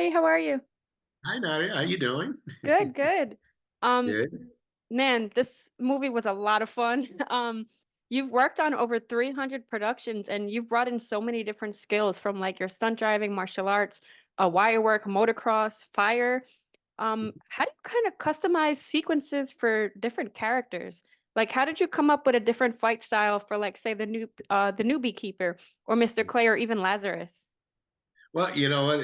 Hey, how are you? Hi Nadia, how you doing? Good, good. Um, Good. Man, this movie was a lot of fun. You've worked on over 300 productions and you've brought in so many different skills from like your stunt driving, martial arts, wire work, motocross, fire. How do you kind of customize sequences for different characters? Like, how did you come up with a different fight style for like, say, the new beekeeper or Mr. Clay or even Lazarus? Well, you know what?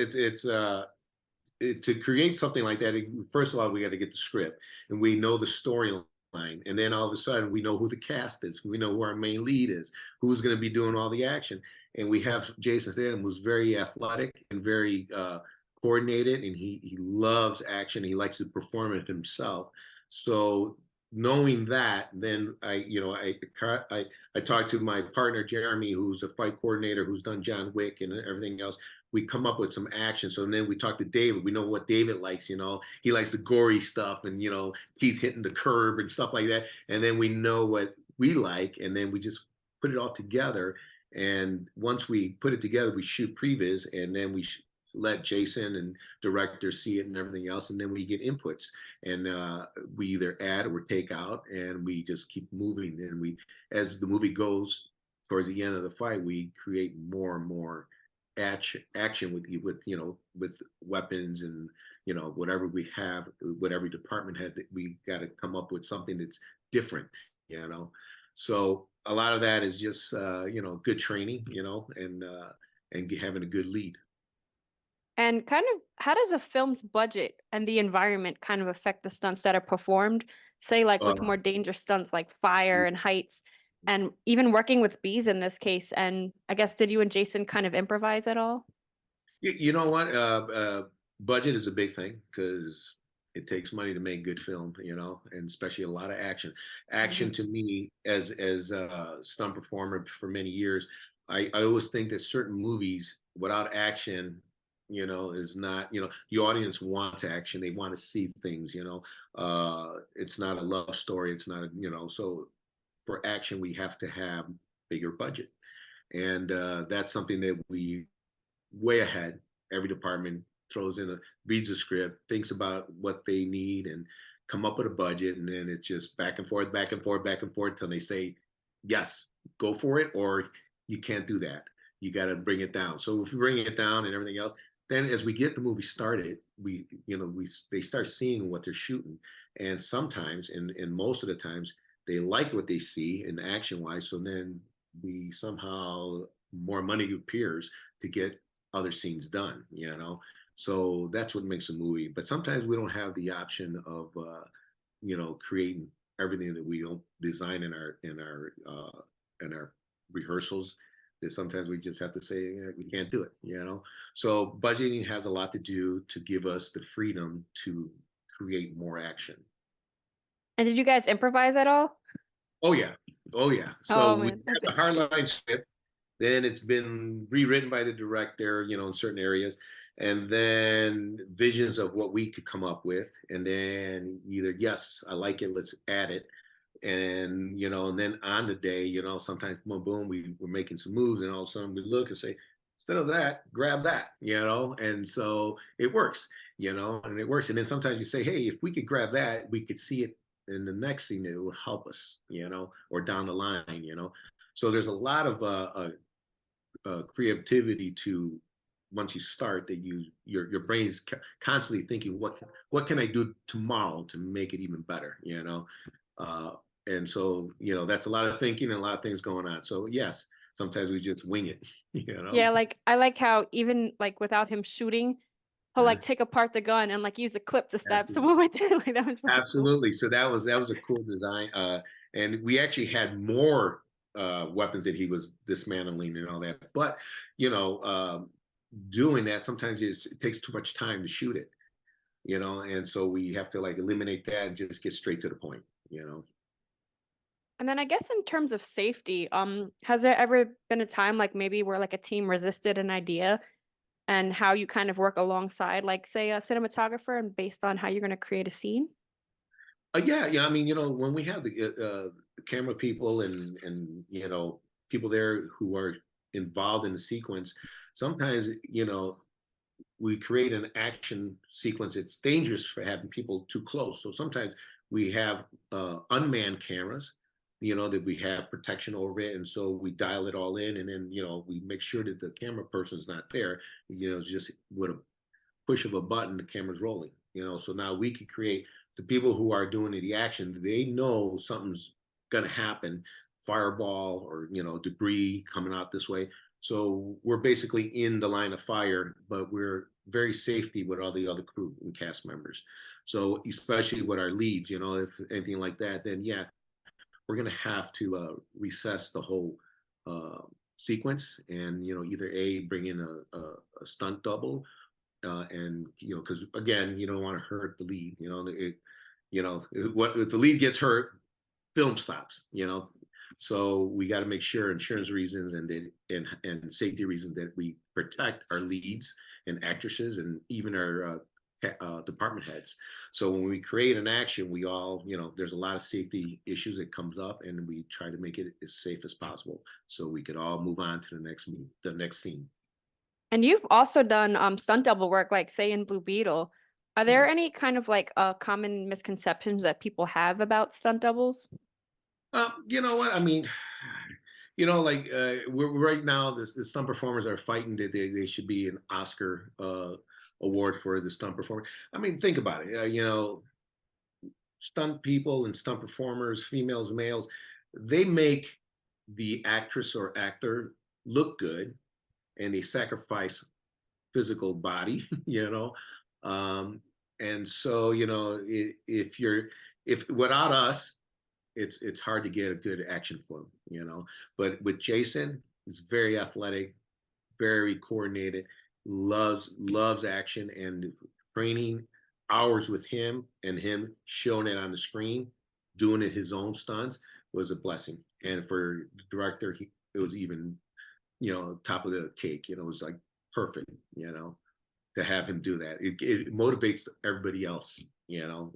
To create something like that. First of all, we got to get the script, and we know the storyline, and then all of a sudden, we know who the cast is. We know who our main lead is, who's going to be doing all the action, and we have Jason Statham, who's very athletic and very coordinated, and he loves action. He likes to perform it himself. So knowing that, then I talked to my partner Jeremy, who's a fight coordinator, who's done John Wick and everything else. We come up with some action. So then we talk to David. We know what David likes. He likes the gory stuff and teeth hitting the curb and stuff like that. And then we know what we like, and then we just put it all together. And once we put it together, we shoot previs, and then we let Jason and director see it and everything else, and then we get inputs, and we either add or take out, and we just keep moving. And as the movie goes towards the end of the fight, we create more and more action with weapons and whatever we have, what every department had. We got to come up with something that's different. you know so a lot of that is just good training, and having a good lead. And kind of how does a film's budget and the environment kind of affect the stunts that are performed? Say, like with uh, more dangerous stunts like fire and heights, and even working with bees in this case. And I guess, did you and Jason kind of improvise at all? you know what, budget is a big thing because it takes money to make good film, and especially a lot of action. Hmm. To me, as a stunt performer for many years, I always think that certain movies without action, is not, the audience wants action. They want to see things. It's not a love story. It's not so for action we have to have bigger budget, and that's something that we way ahead. Every department throws in reads a script, thinks about what they need, and come up with a budget, and then it's just back and forth, back and forth, back and forth till they say, "Yes, go for it," or "You can't do that. You got to bring it down." So if we bring it down and everything else, then as we get the movie started, they start seeing what they're shooting, and sometimes, and most of the times, they like what they see in action wise. So then we somehow more money appears to get other scenes done. So that's what makes a movie. But sometimes we don't have the option of creating everything that we don't design in our rehearsals. That sometimes we just have to say, "Yeah, we can't do it. So budgeting has a lot to do to give us the freedom to create more action. And did you guys improvise at all? Oh yeah. Oh yeah. So Oh we man, have the hardline script. Then it's been rewritten by the director, in certain areas, and then visions of what we could come up with, and then either yes, I like it, let's add it, and then on the day, sometimes boom, boom, we're making some moves, and all of a sudden we look and say, instead of that, grab that, and so it works, and it works, and then sometimes you say, hey, if we could grab that, we could see it in the next scene, it will help us, or down the line. So there's a lot of creativity to once you start that your brain is constantly thinking what can I do tomorrow to make it even better. uh, and so that's a lot of thinking and a lot of things going on. So yes, sometimes we just wing it. you know yeah. Like I like how even like without him shooting, he'll like take apart the gun and like use a clip to stab Absolutely. someone with it. Like that was pretty cool. Absolutely. So that was a cool design, and we actually had more weapons that he was dismantling and all that. But you know, doing that sometimes it takes too much time to shoot it, and so we have to like eliminate that and just get straight to the point. And then I guess in terms of safety, has there ever been a time like maybe where like a team resisted an idea and how you kind of work alongside, like say a cinematographer and based on how you're going to create a scene? Yeah, yeah. I mean, when we have the camera people and people there who are involved in the sequence, sometimes we create an action sequence. It's dangerous for having people too close. So sometimes we have unmanned cameras, that we have protection over it. And so we dial it all in, and then, we make sure that the camera person's not there, just with a push of a button, the camera's rolling, so now we can create the people who are doing the action, they know something's going to happen, fireball or, debris coming out this way. So we're basically in the line of fire, but we're very safety with all the other crew and cast members. So especially with our leads, if anything like that, then yeah, we're going to have to recess the whole sequence, and either bring in a stunt double, and because again, you don't want to hurt the lead. What if the lead gets hurt, film stops. So we got to make sure, insurance reasons and safety reasons, that we protect our leads and actresses and even our department heads. So when we create an action, we all, there's a lot of safety issues that comes up, and we try to make it as safe as possible so we could all move on to the next scene. And you've also done stunt double work, like say in Blue Beetle. Are there Yeah. any kind of like common misconceptions that people have about stunt doubles? You know what? I mean, like we're right now, the stunt performers are fighting that they should be an Oscar award for the stunt performer. I mean, think about it. Stunt people and stunt performers, females, males, they make the actress or actor look good, and they sacrifice physical body, and so if without us, it's hard to get a good action film, But with Jason, he's very athletic, very coordinated, loves action, and training hours with him and him showing it on the screen, doing it his own stunts was a blessing. And for the director, it was even, top of the cake. It was like perfect, to have him do that. It motivates everybody else,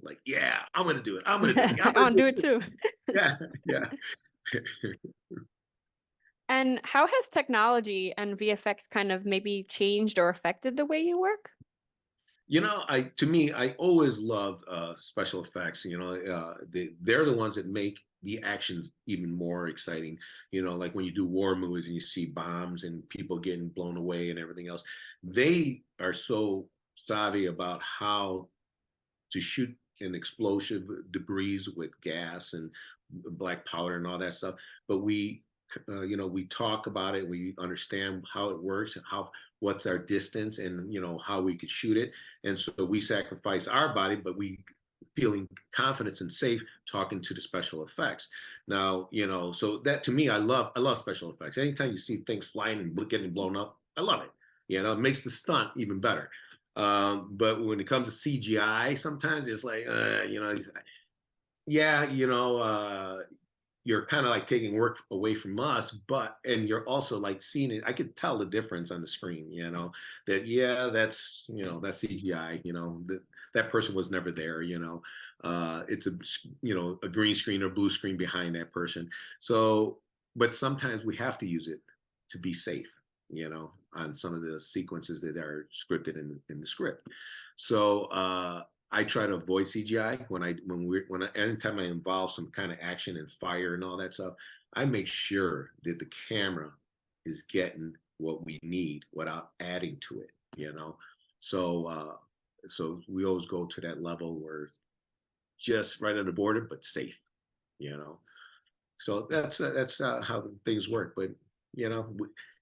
like, yeah, I'm gonna do it. I'm gonna do it. I'm I gonna want do to do it it too. too. Yeah, yeah. And how has technology and VFX kind of maybe changed or affected the way you work? To me, I always loved special effects. They're the ones that make the action even more exciting. Like when you do war movies and you see bombs and people getting blown away and everything else. They are so savvy about how to shoot an explosive debris with gas and black powder and all that stuff. But we talk about it. We understand how it works, and what's our distance, and how we could shoot it. And so we sacrifice our body, but we feeling confidence and safe talking to the special effects. Now, so that to me, I love special effects. Anytime you see things flying and getting blown up, I love it. It makes the stunt even better. But when it comes to CGI, sometimes it's like, yeah, you're kind of like taking work away from us, and you're also like seeing it. I could tell the difference on the screen, that, yeah, that's CGI, that person was never there, it's a green screen or blue screen behind that person. So, but sometimes we have to use it to be safe, on some of the sequences that are scripted in the script. So, I try to avoid CGI anytime I involve some kind of action and fire and all that stuff. I make sure that the camera is getting what we need without adding to it. So we always go to that level where just right on the border, but safe. You know. So that's how things work. But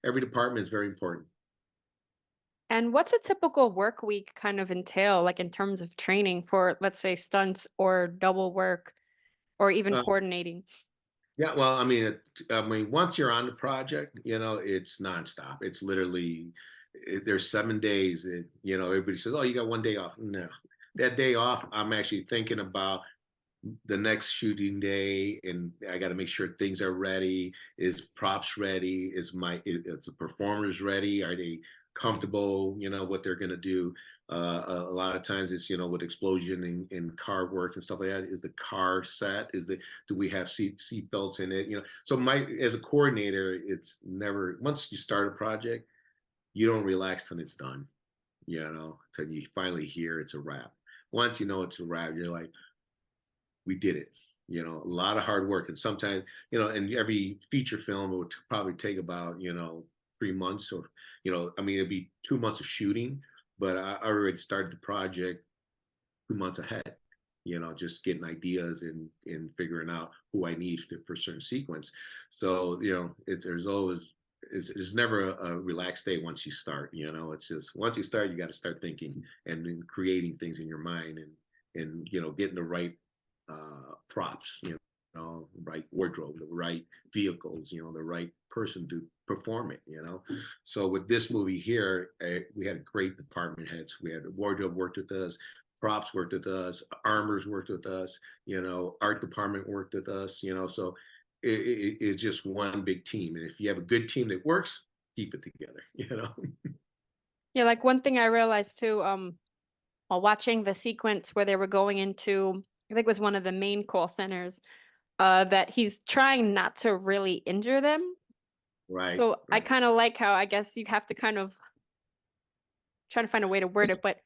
every department is very important. And what's a typical work week kind of entail, like in terms of training for, let's say, stunts or double work or even Uh, coordinating? Yeah, well, I mean, once you're on the project, it's nonstop. It's literally there's 7 days that everybody says, "Oh, you got one day off." No, that day off, I'm actually thinking about the next shooting day, and I got to make sure things are ready. Is props ready? Is the performers ready? Are they comfortable? What they're going to do. A lot of times it's with explosion and car work and stuff like that. Is the car set? Do we have seat belts in it? So my as a coordinator, it's never once you start a project, you don't relax till it's done. till you finally hear it's a wrap. Once you know it's a wrap, you're like, we did it. A lot of hard work. And sometimes, and every feature film would probably take about, 3 months or, I mean, it'd be 2 months of shooting, but I already started the project 2 months ahead, just getting ideas and figuring out who I need for certain sequence. So, there's always, it's never a relaxed day once you start, it's just, once you start, you got to start thinking and then creating things in your mind and getting the right props, right wardrobe, the right vehicles, the right person to perform it, So with this movie here, we had great department heads. We had wardrobe worked with us, props worked with us, armors worked with us, art department worked with us, so it's just one big team. And if you have a good team that works, keep it together. Yeah, like one thing I realized too, while watching the sequence where they were going into, I think it was one of the main call centers, that he's trying not to really injure them. Right, So I right. kind of like how I guess you have to kind of trying to find a way to word it, but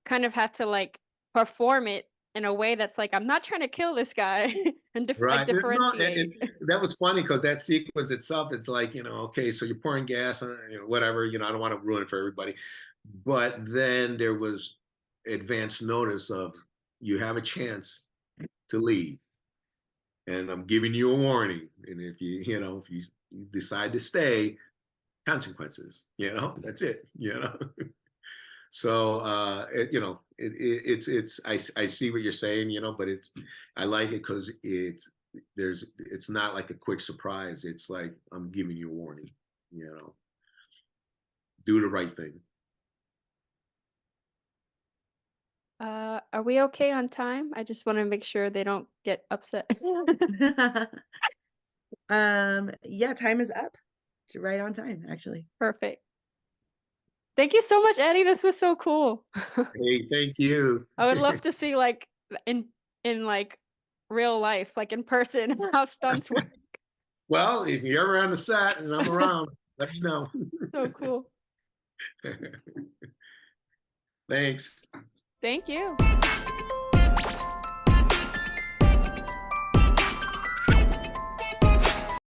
kind of have to like perform it in a way that's like, I'm not trying to kill this guy and like Right. No, and differentiate. that was funny because that sequence itself, it's like, okay, so you're pouring gas on, whatever, I don't want to ruin it for everybody. But then there was advance notice of you have a chance to leave. And I'm giving you a warning. And if if you decide to stay, consequences, that's it. So it's I see what you're saying, but I like it because it's not like a quick surprise. It's like I'm giving you a warning, you know, do the right thing. Are we okay on time? I just want to make sure they don't get upset. Yeah, time is up. Right on time, actually. Perfect. Thank you so much, Eddie. This was so cool. Hey, thank you. I would love to see like in like real life, like in person, how stunts work. Well, if you're ever on the set and I'm around, let me know. So cool. Thanks. Thank you.